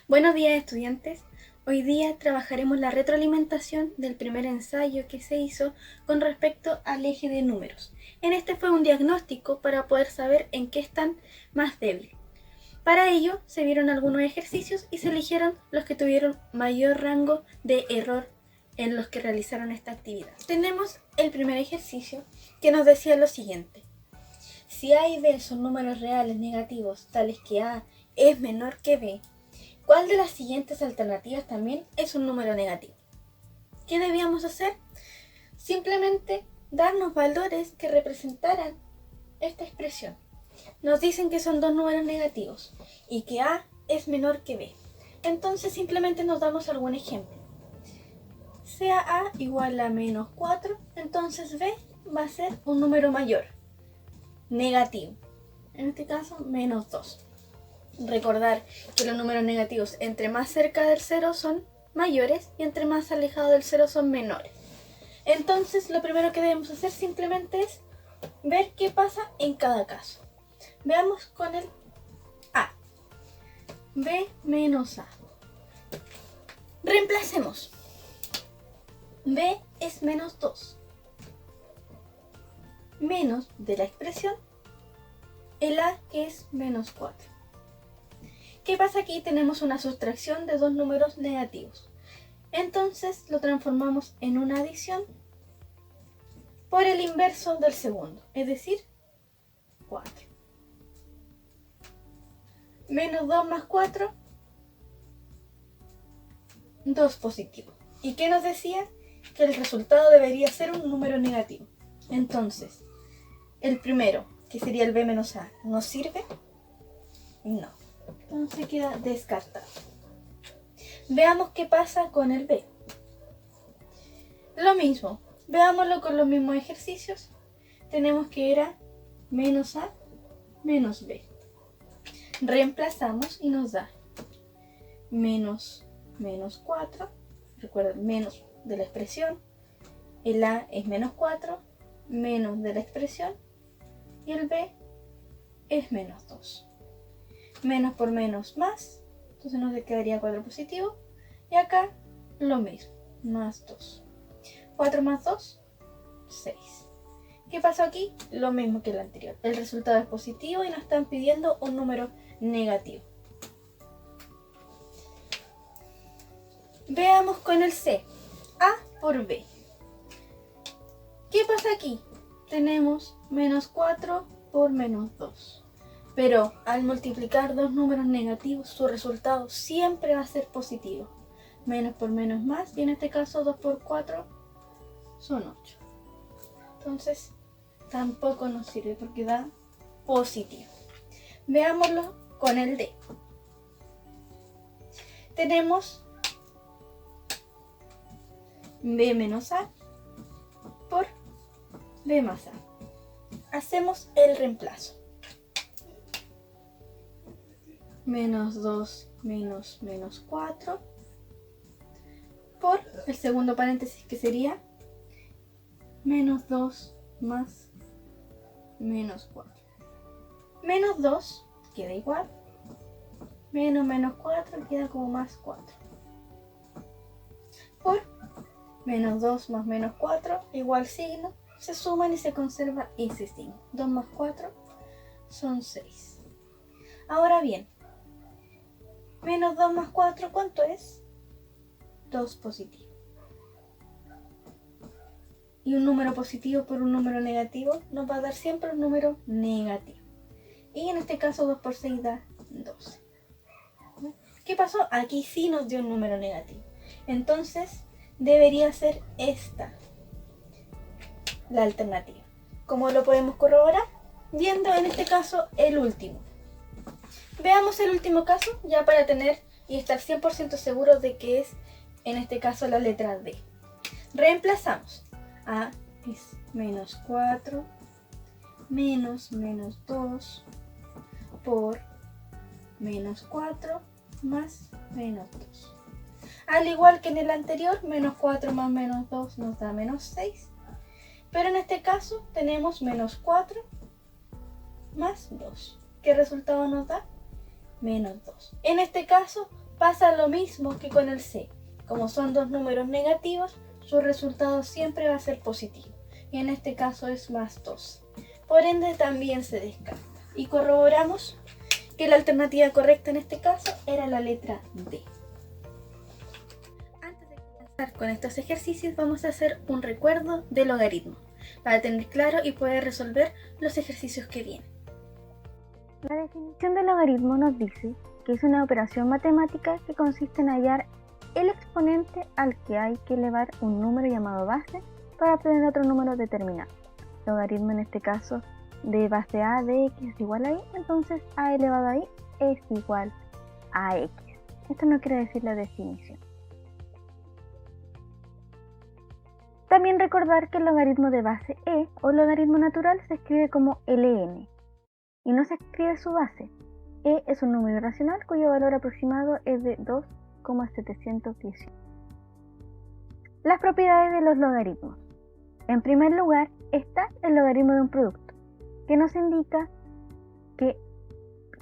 Buenos días, estudiantes. Hoy día trabajaremos la retroalimentación del primer ensayo que se hizo con respecto al eje de números. En este fue un diagnóstico para poder saber en qué están más débiles. Para ello se vieron algunos ejercicios y se eligieron los que tuvieron mayor rango de error en los que realizaron esta actividad. Tenemos el primer ejercicio que nos decía lo siguiente. Si A y B son números reales negativos tales que A es menor que B, ¿cuál de las siguientes alternativas también es un número negativo? ¿Qué debíamos hacer? Simplemente darnos valores que representaran esta expresión. Nos dicen que son dos números negativos y que A es menor que B. Entonces simplemente nos damos algún ejemplo. Sea A igual a menos 4, entonces B va a ser un número mayor, negativo. En este caso, menos 2. Recordar que los números negativos entre más cerca del cero son mayores y entre más alejados del cero son menores. Entonces lo primero que debemos hacer simplemente es ver qué pasa en cada caso. Veamos con el A. B menos A. Reemplacemos. B es menos 2. Menos de la expresión el A, que es menos 4. ¿Qué pasa aquí? Tenemos una sustracción de dos números negativos. Entonces lo transformamos en una adición por el inverso del segundo, es decir, 4. Menos 2 más 4, 2 positivo. ¿Y qué nos decía? Que el resultado debería ser un número negativo. Entonces, el primero, que sería el B menos A, ¿nos sirve? No. Entonces queda descartado. Veamos qué pasa con el B. Lo mismo, veámoslo con los mismos ejercicios. Tenemos que era menos A menos B. Reemplazamos y nos da menos 4. Recuerden, menos de la expresión. El A es menos 4, menos de la expresión. Y el B es menos 2. Menos por menos más, entonces nos quedaría 4 positivo. Y acá lo mismo, más 2. 4 más 2, 6. ¿Qué pasó aquí? Lo mismo que el anterior. El resultado es positivo y nos están pidiendo un número negativo. Veamos con el C. A por B. ¿Qué pasa aquí? Tenemos menos 4 por menos 2. Pero al multiplicar dos números negativos, su resultado siempre va a ser positivo. Menos por menos más, y en este caso 2 por 4 son 8. Entonces tampoco nos sirve porque da positivo. Veámoslo con el D. Tenemos B menos A por B más A. Hacemos el reemplazo. Menos 2 menos 4 por el segundo paréntesis, que sería menos 2 más menos 4. Menos 2 queda igual. Menos 4 queda como más 4. Por menos 2 más menos 4 igual signo. Se suman y se conserva ese signo. 2 más 4 son 6. Ahora bien, menos 2 más 4, ¿cuánto es? 2 positivo. Y un número positivo por un número negativo nos va a dar siempre un número negativo. Y en este caso 2 por 6 da 12. ¿Qué pasó? Aquí sí nos dio un número negativo. Entonces debería ser esta la alternativa. ¿Cómo lo podemos corroborar? Viendo en este caso el último. Veamos el último caso ya para tener y estar 100% seguros de que es en este caso la letra D. Reemplazamos. A es menos 4 menos 2 por menos 4 más menos 2. Al igual que en el anterior, menos 4 más menos 2 nos da menos 6. Pero en este caso tenemos menos 4 más 2. ¿Qué resultado nos da? Menos 2. En este caso Pasa lo mismo que con el C. Como son dos números negativos, su resultado siempre va a ser positivo. Y en este caso es más 2. Por ende también se descarta. Y corroboramos que la alternativa correcta en este caso era la letra D. Antes de comenzar con estos ejercicios vamos a hacer un recuerdo del logaritmo para tener claro y poder resolver los ejercicios que vienen. La definición del logaritmo nos dice que es una operación matemática que consiste en hallar el exponente al que hay que elevar un número llamado base para obtener otro número determinado. Logaritmo en este caso de base a de x es igual a y, entonces a elevado a y es igual a x. Esto no quiere decir la definición. También recordar que el logaritmo de base e o logaritmo natural se escribe como ln y no se escribe su base. E es un número irracional cuyo valor aproximado es de 2,718. Las propiedades de los logaritmos. En primer lugar está el logaritmo de un producto, que nos indica que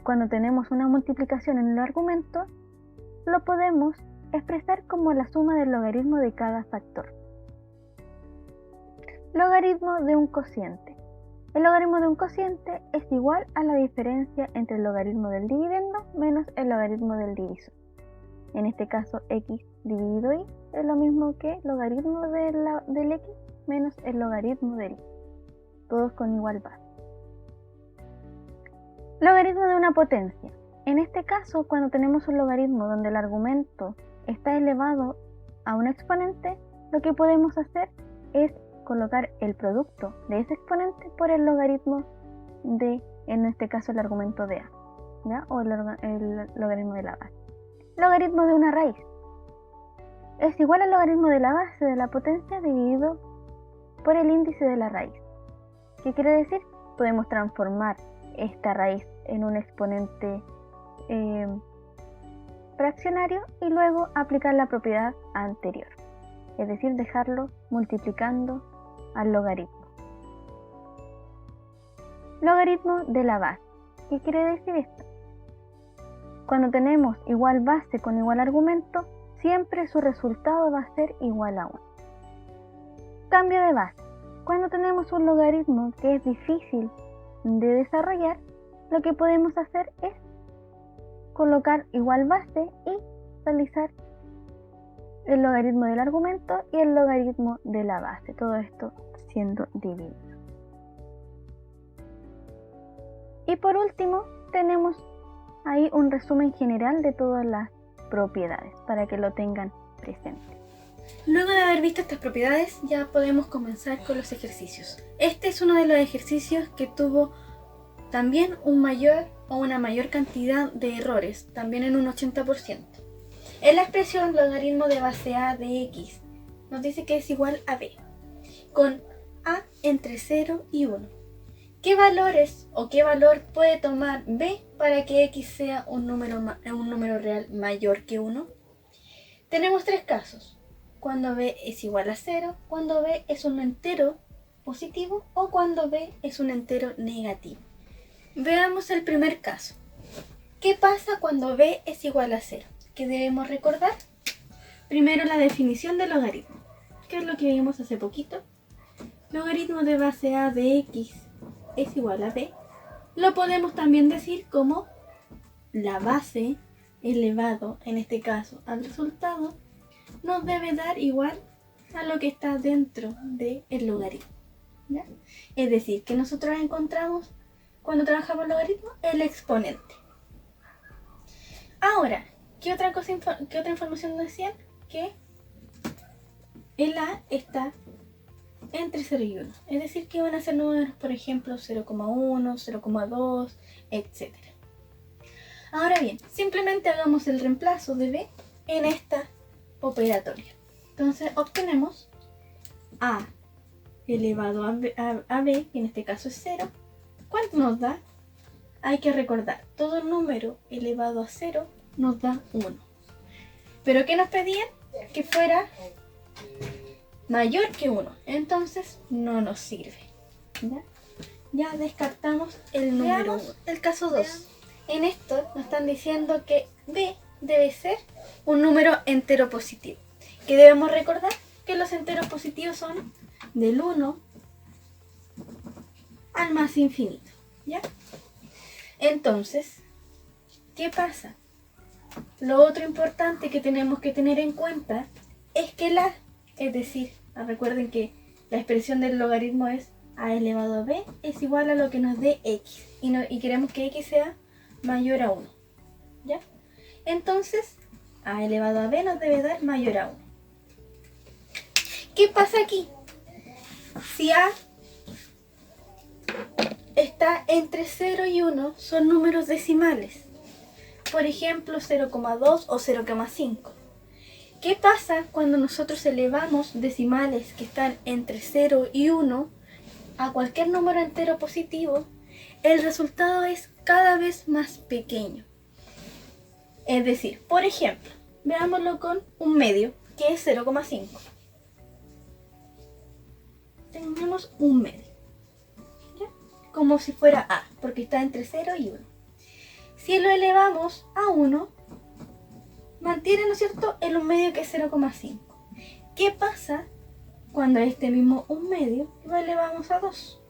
cuando tenemos una multiplicación en el argumento, lo podemos expresar como la suma del logaritmo de cada factor. Logaritmo de un cociente. El logaritmo de un cociente es igual a la diferencia entre el logaritmo del dividendo menos el logaritmo del divisor. En este caso, x dividido y es lo mismo que logaritmo del x menos el logaritmo del y. Todos con igual base. Logaritmo de una potencia. En este caso, cuando tenemos un logaritmo donde el argumento está elevado a un exponente, lo que podemos hacer es colocar el producto de ese exponente por el logaritmo de, en este caso, el argumento de a, ¿ya? O el logaritmo de la base. Logaritmo de una raíz. Es igual al logaritmo de la base de la potencia dividido por el índice de la raíz. ¿Qué quiere decir? Podemos transformar esta raíz en un exponente fraccionario y luego aplicar la propiedad anterior, es decir, dejarlo multiplicando al logaritmo. Logaritmo de la base. ¿Qué quiere decir esto? Cuando tenemos igual base con igual argumento, siempre su resultado va a ser igual a 1. Cambio de base. Cuando tenemos un logaritmo que es difícil de desarrollar, lo que podemos hacer es colocar igual base y realizar el logaritmo del argumento y el logaritmo de la base, todo esto siendo dividido. Y por último tenemos ahí un resumen general de todas las propiedades para que lo tengan presente. Luego de haber visto estas propiedades ya podemos comenzar con los ejercicios. Este es uno de los ejercicios que tuvo también una mayor cantidad de errores, también en un 80%. En la expresión logaritmo de base a de x nos dice que es igual a b, con a entre 0 y 1. ¿Qué valores o qué valor puede tomar b para que x sea un número real mayor que 1? Tenemos tres casos: cuando b es igual a 0, cuando b es un entero positivo o cuando b es un entero negativo. Veamos el primer caso. ¿Qué pasa cuando b es igual a 0? ¿Qué debemos recordar? Primero la definición del logaritmo, que es lo que vimos hace poquito. Logaritmo de base a de x es igual a b. Lo podemos también decir como la base elevado, en este caso, al resultado, nos debe dar igual a lo que está dentro del logaritmo, ¿ya? Es decir, que nosotros encontramos, cuando trabajamos el logaritmo, el exponente. Ahora, ¿qué otra información nos decían? Que el a está entre 0 y 1. Es decir, que van a ser números, por ejemplo, 0,1, 0,2, etc. Ahora bien, simplemente hagamos el reemplazo de b en esta operatoria. Entonces obtenemos a elevado a b, que en este caso es 0. ¿Cuánto nos da? Hay que recordar, todo número elevado a 0 nos da 1. ¿Pero qué nos pedían? Que fuera mayor que 1. Entonces no nos sirve. Ya descartamos el número 1. El caso 2. En esto nos están diciendo que b debe ser un número entero positivo. Que debemos recordar que los enteros positivos son del 1 al más infinito, ¿ya? Entonces, ¿qué pasa? Lo otro importante que tenemos que tener en cuenta es que la, es decir, recuerden que la expresión del logaritmo es a elevado a b es igual a lo que nos dé x y queremos que x sea mayor a 1, ¿ya? Entonces, a elevado a b nos debe dar mayor a 1. ¿Qué pasa aquí? Si a está entre 0 y 1, son números decimales. Por ejemplo, 0,2 o 0,5. ¿Qué pasa cuando nosotros elevamos decimales que están entre 0 y 1 a cualquier número entero positivo? El resultado es cada vez más pequeño. Es decir, por ejemplo, veámoslo con un medio, que es 0,5. Tenemos un medio, ¿ya? Como si fuera a, porque está entre 0 y 1. Si lo elevamos a 1, mantiene, ¿no es cierto?, el 1 medio que es 0,5. ¿Qué pasa cuando este mismo 1 medio lo elevamos a 2?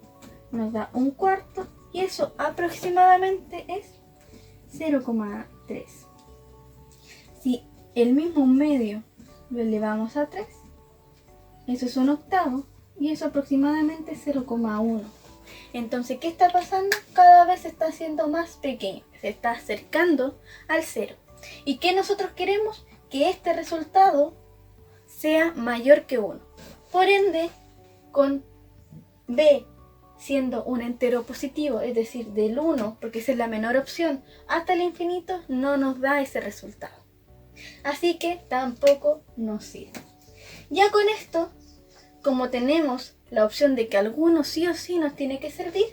Nos da 1/4 y eso aproximadamente es 0,3. Si el mismo 1 medio lo elevamos a 3, eso es 1/8 y eso aproximadamente es 0,1. Entonces, ¿qué está pasando? Cada vez se está haciendo más pequeño, se está acercando al 0. ¿Y qué nosotros queremos? Que este resultado sea mayor que 1. Por ende, con b siendo un entero positivo, es decir, del 1, porque esa es la menor opción, hasta el infinito, no nos da ese resultado. Así que tampoco nos sirve. Ya con esto, como tenemos la opción de que alguno sí o sí nos tiene que servir,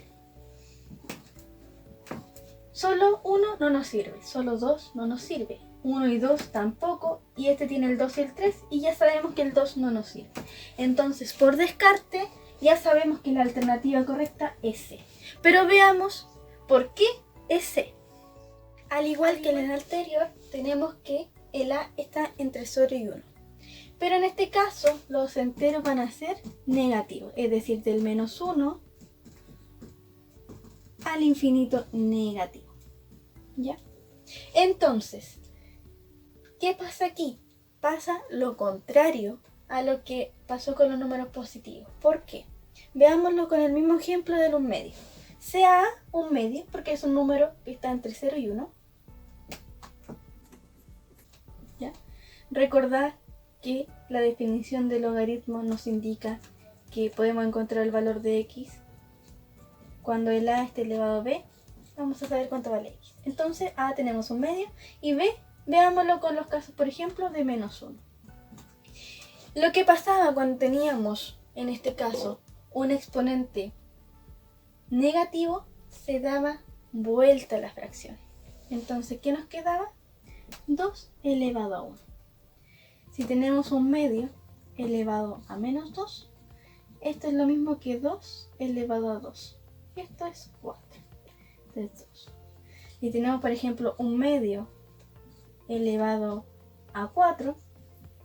solo 1 no nos sirve, solo 2 no nos sirve, 1 y 2 tampoco, y este tiene el 2 y el 3, y ya sabemos que el 2 no nos sirve. Entonces, por descarte, ya sabemos que la alternativa correcta es C. Pero veamos por qué es C. Al igual que en el anterior, tenemos que el A está entre 0 y 1. Pero en este caso, los enteros van a ser negativos, es decir, del menos 1 al infinito negativo, ¿ya? Entonces, ¿qué pasa aquí? Pasa lo contrario a lo que pasó con los números positivos. ¿Por qué? Veámoslo con el mismo ejemplo del 1 medio. Sea A un medio, porque es un número que está entre 0 y 1. ¿Ya? Recordad que la definición de logaritmo nos indica que podemos encontrar el valor de x cuando el a esté elevado a b. Vamos a saber cuánto vale x. Entonces a tenemos un medio y b, veámoslo con los casos, por ejemplo, de menos 1. Lo que pasaba cuando teníamos, en este caso, un exponente negativo, se daba vuelta a la fracción. Entonces, ¿qué nos quedaba? 2 elevado a 1. Si tenemos un medio elevado a menos 2, esto es lo mismo que 2 elevado a 2. Y esto es 4. Entonces 2. Si tenemos, por ejemplo, un medio elevado a 4,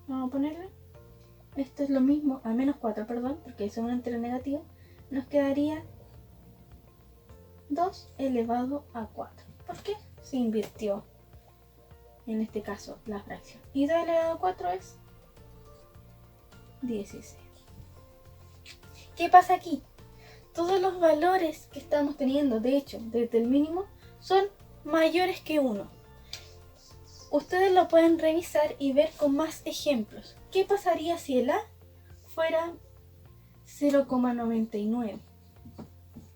vamos a ponerle, esto es lo mismo, a menos 4, perdón, porque es un entero negativo, nos quedaría 2 elevado a 4. ¿Por qué? Se invirtió, en este caso, la fracción. Y 2 elevado a 4 es 16. ¿Qué pasa aquí? Todos los valores que estamos teniendo, de hecho, desde el mínimo, son mayores que 1. Ustedes lo pueden revisar y ver con más ejemplos. ¿Qué pasaría si el A fuera 0,99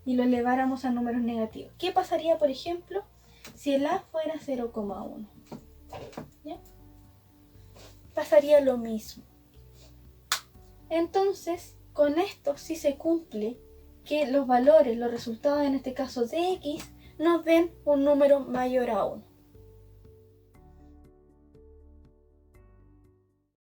y lo eleváramos a números negativos? ¿Qué pasaría, por ejemplo, si el A fuera 0,1? ¿Ya? Pasaría lo mismo. Entonces, con esto sí se cumple que los valores, los resultados en este caso de x, nos den un número mayor a 1.